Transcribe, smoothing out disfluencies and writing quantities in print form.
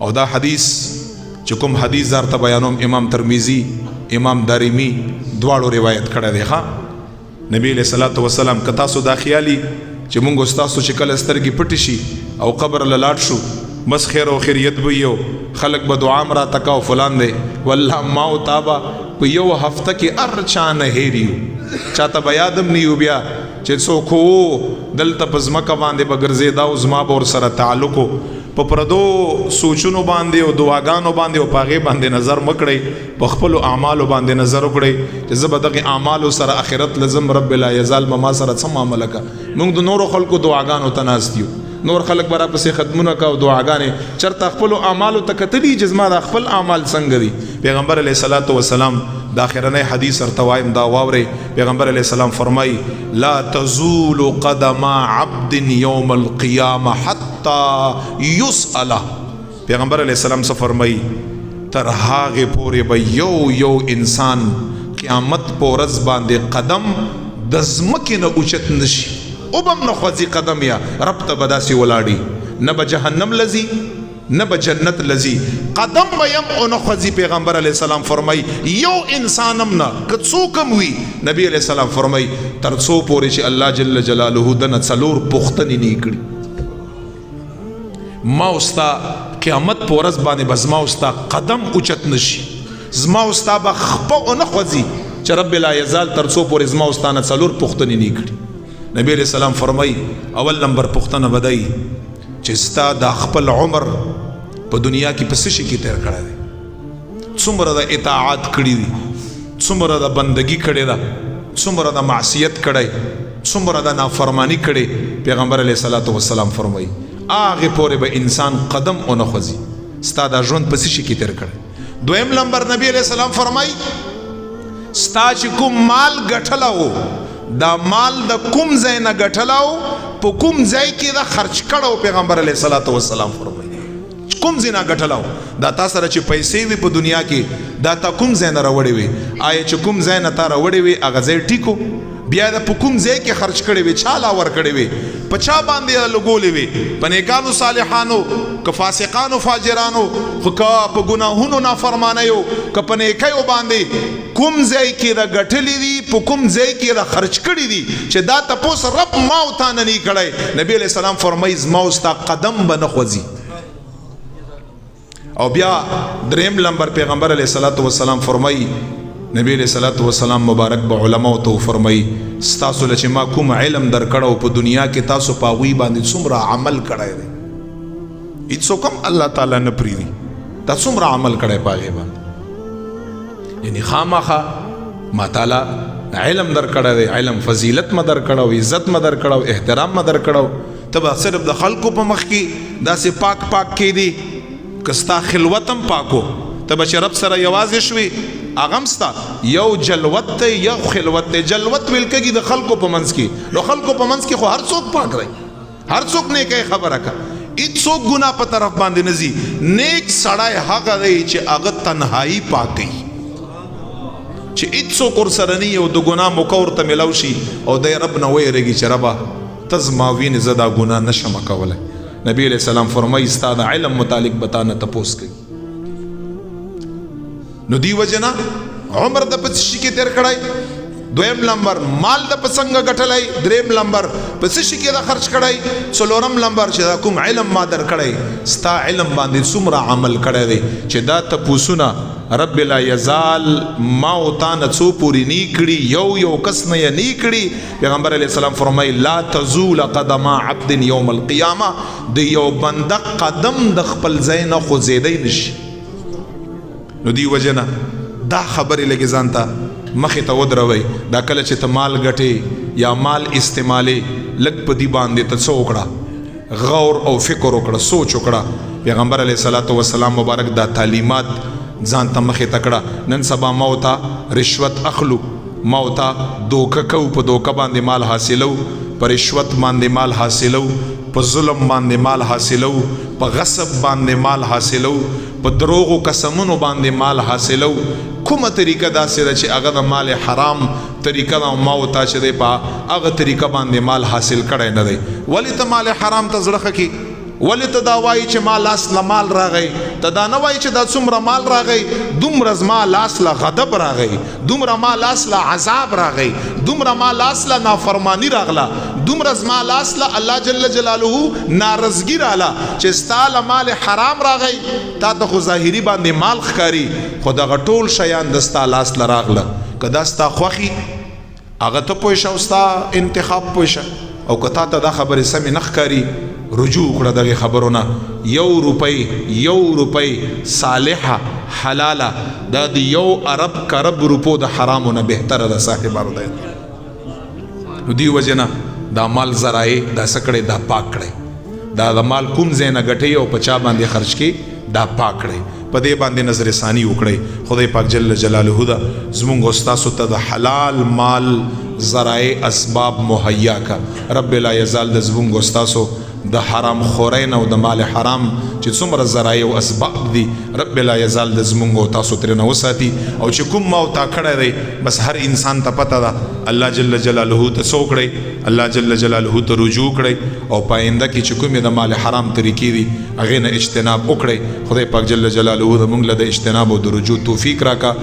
او دا حدیث چې کوم حدیث درته بیانوم امام ترمذی امام دارمی دواړو روایت کړی دی. ښه نبی علیہ الصلوۃ والسلام که تاسو دا خیالي چې مونږ ستاسو چې کله سترګې پټې شي او قبر له لاړ شو بس خیر او خیریت به یو خلق به دعا مرا تکاو فلان دی والله ما او تابا په یو هفته کې ار چا نه هېریو چاته به یادم نه یو بیا چې څوک وو دلته په ځمکه باندې به ګرځېدا او زما به ورسره تعلق و په پردو سوچونو باندې او دعاګانو باندې او په هغې باندې نظر مه کړئ په خپلو اعمالو باندې نظر وکړئ چې زه به دغې اعمالو سره آخرت لزم رب لا یزال به ما سره څه معامله کوه. موږ د نورو خلکو دعاګانو ته ناست یو نور خلک به راپسې خدمونه کوه او دعاګانې چېرته خپلو اعمالو ته کتلي چې زما د خپل اعمال څنګه دي. پیغمبر علیه الصلاة والسلام دا آخرنی حدیث ورته وایم دا واورئ. پیغمبر علیه السلام فرمایي لا تزول قدم عبد یوم القیامه حتی یسأل. پیغمبر علیه السلام څه فرمایي تر هغې پورې به یو انسان قیامت په ورځ باندې قدم د ځمکې نه اوچت نشي او بم نه خوځي قدم یا رب ته به داسې ولاړي نه به جهنم لځي نه به جنت لځي قدم به یم او نه خوځي. پیغمبر علیه السلام فرمایي یو انسانم نه که څوک هم وي نبی علیه السلام فرمایي تر څو پورې چې الله جل جلاله دنه څلور پوښتنې نه کړي ما او ستا قیامت په ورځ باندې به زما او ستا قدم اوچت نشي زما او ستا به خپه او نه خوځي چې رب لا یزال تر څو پورې زما او ستا نه څلور پوښتنې نه کړي. نبی علیہ السلام فرمائی اول نمبر پختنه بدای چې ستا د خپل عمر په دنیا کې پس شي کې تیر کړی دی څومره د اطاعت کړی دي څومره د بندگی کړی ده څومره د معصیت کړی څومره د نافرمانی کړی. پیغمبر علیہ الصلوۃ والسلام فرمائی هغه پورې به انسان قدم او نه خوځي ستا د ژوند پس شي کې تیر کړی. دویم نمبر نبی علیہ السلام فرمائی ستا چې کوم مال ګټلو دا مال د کوم ځای نه ګټلاو په کوم ځای کې دا خرچ کړو. پیغمبر علیه الصلاۃ والسلام فرمایي کوم ځای نه ګټلاو دا تا سره چې پیسې وي په دنیا کې دا تا کوم ځای نه راوړې وي آیا چې کوم ځای نه تا راوړې وي هغه ځای ټیکو بیا د په کوم ځای کې خرچ کړی وي چا لا ورکړی وي په چا باندې لګولې وي په نیکانو صالحانو که فاسقانو فاجرانو خو که په ګناهونو نافرمانیو که په نیکیو باندې کوم ځای کې را ګټلې دي په کوم ځای کې را خرچ کړي دي چې دا تپوس رب ما او تا نه نه کړی. نبی علیہ السلام فرمایي زما او ستا قدم به نه خوځي. او بیا دریم نمبر پیغمبر علیہ الصلوۃ والسلام فرمایي نبی علیہ الصلوۃ والسلام مبارک به علماء ته فرمایي ستاسو له چې ما کوم علم در کړو په دنیا کې تاسو په هغوی باندې څومره عمل کړی دی هیڅوک هم الله تعالی نه پرېږدي تا څومره عمل کړی په هغې باندې یعنی خامخا ما تعالی علم در کړی دی علم فضیلت ما در کړو عزت ما در کړو احترام ما در کړو ته به صرف د خلکو په مخ کې داسې پاک پاک کېدي که ستا خلوت هم پاکو ته به چې رب سره یوازې شوي هغه هم ستا یو جلوت دی یو خلوت دی. جلوت ویل کېږي د خلکو په منځ کې نو خلکو په منځ کې خو هر څوک پاک دی هر څوک نیکۍ خبره کا هیڅوک ګناه په طرف باندې نه ځي. نیک سړی هغه دی چې هغه تنهایی پاکوي چې هیڅوک ورسره نه وي او د ګناه موقع ورته میلاو شي او دی رب نه ویرېږي چې ربه ته زما وینې زه دا ګناه نشم کولی. نبی علیہ السلام فرمایي ستا د علم متعلق به تا نه تپوس کوي. نو دی وجنا عمر د پس شي کې تیر کړای. دویم نمبر مال د پسنګ غټلای. دریم نمبر پس شي کې دا خرچ کړای. څلورم نمبر چې دا کوم علم ما در کړای ستا علم باندې څومره عمل کړی دی چې دا تپوسونه رب لا یزال ما او تا نه څو پوری نی کړي یو کس نه یې نی کړي. پیغمبر علیہ السلام فرمایي لا تزول قدم عبد یوم القیامه د یو بنده قدم د خپل ځای نه خوځېدی نشي. نو دی وجنه دا خبرې لګې ځان ته مخې ته ودروئ دا کله چې ته مال ګټې یا مال استعمالې لږ په دې باندې ته څه وکړه غور او فکر وکړه سوچ وکړه. پیغمبر علیہ الصلوۃ والسلام مبارک دا تعلیمات ځان ته مخې ته کړه. نن سبا ما ورته رشوت اخلو ما ورته دوکه کوو په دوکه باندې مال حاصلو په رشوت باندې مال حاصلو په ظلم باندې مال حاصلو په غصب باندې مال حاصلو په دروغو قسمونو باندې مال حاصلو. کومه طریقه داسې ده چې هغه د مال حرام طریقه ده ما ورته چې دی په هغه طریقه باندې مال حاصل کړی نه دی. ولې ته مال حرام ته زړه ښه کړي ولی ته دا وایي چې ما لاس له مال راغی، ته دا نه وایي چې دا څومره مال راغی، دومره زما لاس له غضب راغی، دومره ما لاس له عذاب راغی، دومره ما لاس له نافرمانی راغله، دومره زما لاس له الله جل جلاله ناراضګي راله چې ستا له مال حرام راغی. تا ته خو ظاهري باندې مال ښکاري، خو دغه ټول شیان د ستا لاس له راغله. که دا ستا خوښي هغه ته پوه شه او ستا انتخاب پوه شه، او که تا ته دا خبرې سمې نه ښکاري رجوع کړه دغه خبرونه. 1 روپۍ صالحه حلاله دا د 1 ارب کرب روپو د حرامو نه بهتره ده صاحبانو. دی نو دی وجه نه دا مال ذرایع دا سکړی دا پاک کړی، دا د مال کوم ځای نه ګټئ او په چا باندې خرج کړي دا پاک کړی، په دې باندې نظر ثانی وکړئ. خدای پاک جل جلاله دا زمونږ او ستاسو ته د حلال مال ذرایع اسباب مهیا کا. رب لا یزال د زمونږ او ستاسو د حرام خورین او د مال حرام چې څومره ذرایع او اسباب دي رب لا یزال د زمونږ او تاسو ترې نه وساتي. او چې کوم ما او تا کړی دی بس هر انسان ته پته ده الله جل جلاله ته څه وکړئ، الله جل جلاله ته رجوع کړئ او پاینده کې چې کومې د مال حرام طریقې دي هغې نه اجتناب وکړئ. خدای پاک جل جلاله د موږ له د اجتناب او د رجوع توفیق راکا.